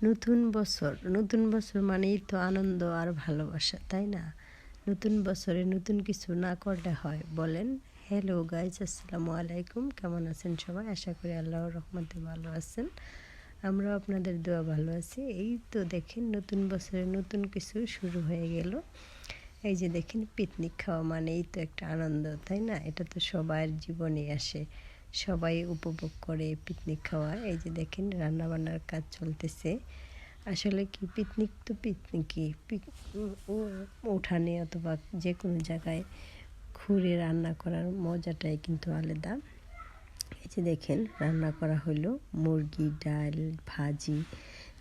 নতুন বছর মানেই তো আনন্দ আর ভালোবাসা, তাই না? নতুন বছরে নতুন কিছু না করলে হয় বলেন? হ্যালো গাইজ, আসসালামু আলাইকুম। কেমন আছেন সবাই? আশা করি আল্লাহর রহমতে ভালো আছেন। আমরাও আপনাদের দোয়া ভালো আছি। এই তো দেখেন, নতুন বছরে নতুন কিছু শুরু হয়ে গেল। এই যে দেখেন, পিকনিক খাওয়া মানেই তো একটা আনন্দ, তাই না? এটা তো সবার জীবনে আসে, সবাই উপভোগ করে পিকনিক খাওয়া। এই যে দেখেন, রান্নাবান্নার কাজ চলতেছে। আসলে কি, পিকনিক তো পিকনিকই, উঠানে অথবা যে কোনো জায়গায় ঘুরে রান্না করার মজাটাই কিন্তু আলাদা। এই যে দেখেন, রান্না করা হলো মুরগি, ডাল, ভাজি।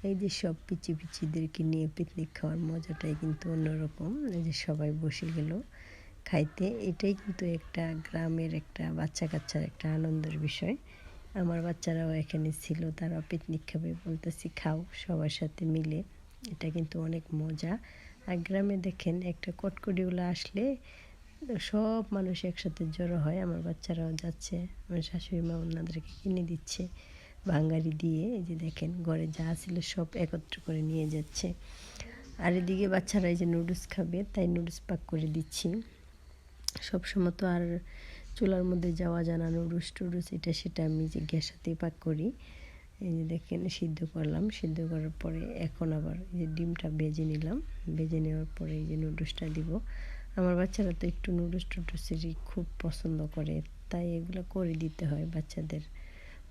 এই যে সব পিচিদেরকে নিয়ে পিকনিক খাওয়ার মজাটাই কিন্তু অন্যরকম। এই যে সবাই বসে গেল খাইতে। এটাই কিন্তু একটা গ্রামের একটা বাচ্চা কাচ্চার একটা আনন্দের বিষয়। আমার বাচ্চারাও এখানে ছিল, তারা পিকনিক খাবে, বলতেছি খাও সবার সাথে মিলে। এটা কিন্তু অনেক মজা। আর গ্রামে দেখেন, একটা কটকটিওয়ালা আসলে সব মানুষ একসাথে জড়ো হয়। আমার বাচ্চারাও যাচ্ছে, আমার শাশুড়ি মা ওনাদেরকে কিনে দিচ্ছে ভাঙ্গারি দিয়ে। এই যে দেখেন, ঘরে যা ছিল সব একত্র করে নিয়ে যাচ্ছে। আর এদিকে বাচ্চারা এই যে নুডলস খাবে, তাই নুডলস পাক করে দিচ্ছি। সবসময় তো আর চুলার মধ্যে যাওয়া যায় না, নুডলস এটা সেটা আমি যে গ্যাসেতেই পাক করি। এই যে দেখেন, সিদ্ধ করলাম, সিদ্ধ করার পরে এখন আবার এই যে ডিমটা ভেজে নিলাম। ভেজে নেওয়ার পরে এই যে নুডলসটা দিব। আমার বাচ্চারা তো একটু নুডলসেরই খুব পছন্দ করে, তাই এগুলো করে দিতে হয়। বাচ্চাদের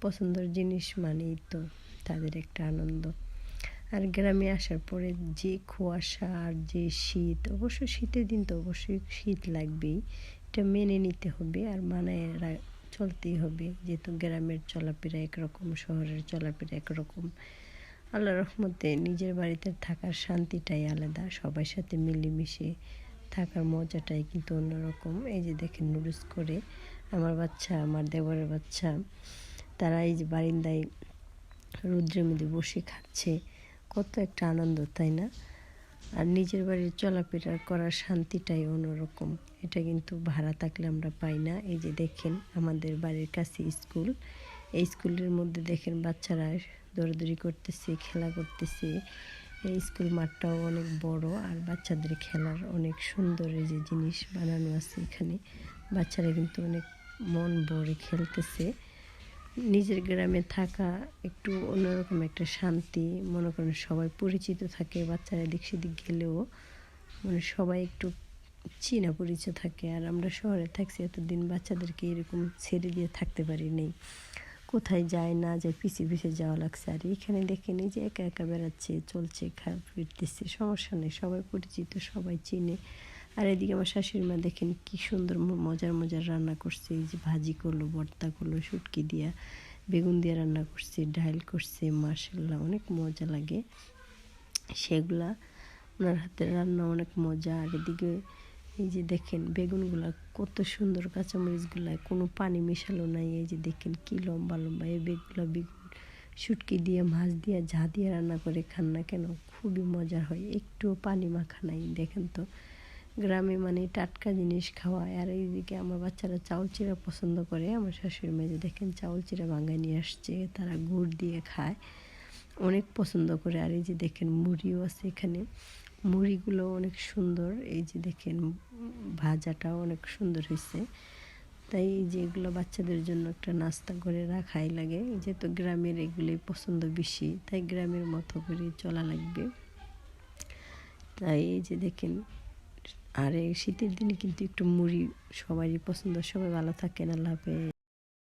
পছন্দের জিনিস মানেই তো তাদের একটা আনন্দ। আর গ্রামে আসার পরে যে কুয়াশা আর যে শীত, অবশ্য শীতের দিন তো অবশ্যই শীত লাগবেই, এটা মেনে নিতে হবে আর মানায় চলতেই হবে। যেহেতু গ্রামের চলাফেরা একরকম, শহরের চলাফেরা একরকম। আল্লাহর রহমতে নিজের বাড়িতে থাকার শান্তিটাই আলাদা, সবার সাথে মিলেমিশে থাকার মজাটাই কিন্তু অন্যরকম। এই যে দেখেন, নুডলস করে আমার বাচ্চা, আমার দেবরের বাচ্চা, তারা এই যে বারিন্দায় রৌদ্রের মধ্যে বসে খাচ্ছে। কত একটা আনন্দ, তাই না? আর নিজের বাড়ির চলাফেরা করার শান্তিটাই অন্যরকম। এটা কিন্তু ভাড়া থাকলে আমরা পাই না। এই যে দেখেন, আমাদের বাড়ির কাছে স্কুল। এই স্কুলের মধ্যে দেখেন বাচ্চারা দৌড়াদৌড়ি করতেছে, খেলা করতেছে। এই স্কুল মাঠটাও অনেক বড়, আর বাচ্চাদের খেলার অনেক সুন্দর এই যে জিনিস বানানো আছে এখানে। বাচ্চারা কিন্তু অনেক মন ভরে খেলতেছে। নিজের গ্রামে থাকা একটু অন্যরকম একটা শান্তি। মনে করেন সবাই পরিচিত থাকে, বাচ্চারা এদিক সেদিক গেলেও মানে সবাই একটু চেনা পরিচয় থাকে। আর আমরা শহরে থাকছি এতদিন, বাচ্চাদেরকে এরকম ছেড়ে দিয়ে থাকতে পারি নেই, কোথায় যায় না যায় পিছিয়ে যাওয়া লাগছে। আর এখানে দেখেন, এই যে একা একা বেড়াচ্ছে, চলছে, ফিরতেছে, সমস্যা নেই, সবাই পরিচিত, সবাই চিনে। আর এদিকে আমার শাশুড়ি মা দেখেন কি সুন্দর মজার রান্না করছে। এই যে ভাজি করলো, ভর্তা করলো, শুটকি দিয়া, বেগুন দিয়ে রান্না করছে, ডাল করছে, মাশাআল্লাহ অনেক মজা লাগে সেগুলা। ওনার হাতের রান্না অনেক মজা। আর এদিকে এই যে দেখেন, বেগুনগুলা কত সুন্দর, কাঁচামরিচগুলা কোনো পানি মেশালো নাই। এই যে দেখেন কি লম্বা লম্বা এই বেগুলা, বেগুন শুটকি দিয়ে, মাছ দিয়ে, যা দিয়ে রান্না করে খান না কেন খুবই মজার হয়, একটুও পানি মাখা নাই। দেখেন তো, গ্রামে মানে টাটকা জিনিস খাওয়ায়। আর এইদিকে আমার বাচ্চারা চাউল চিড়া পছন্দ করে। আমার শাশুড়ি মা যে দেখেন চাউল চিড়া ভাঙায় নিয়ে আসছে, তারা গুড় দিয়ে খায়, অনেক পছন্দ করে। আর এই যে দেখেন, মুড়িও আছে এখানে, মুড়িগুলো অনেক সুন্দর। এই যে দেখেন, ভাজাটাও অনেক সুন্দর হয়েছে। তাই এই যে এগুলো বাচ্চাদের জন্য একটা নাস্তা করে রাখাই লাগে। যেহেতু গ্রামের এগুলোই পছন্দ বেশি, তাই গ্রামের মতো করে চলা লাগবে। তাই এই যে দেখেন, আর এই শীতের দিনে কিন্তু একটু মুড়ি সবারই পছন্দ। সবাই ভালো থাকেন, আল্লাহ হাফেজ।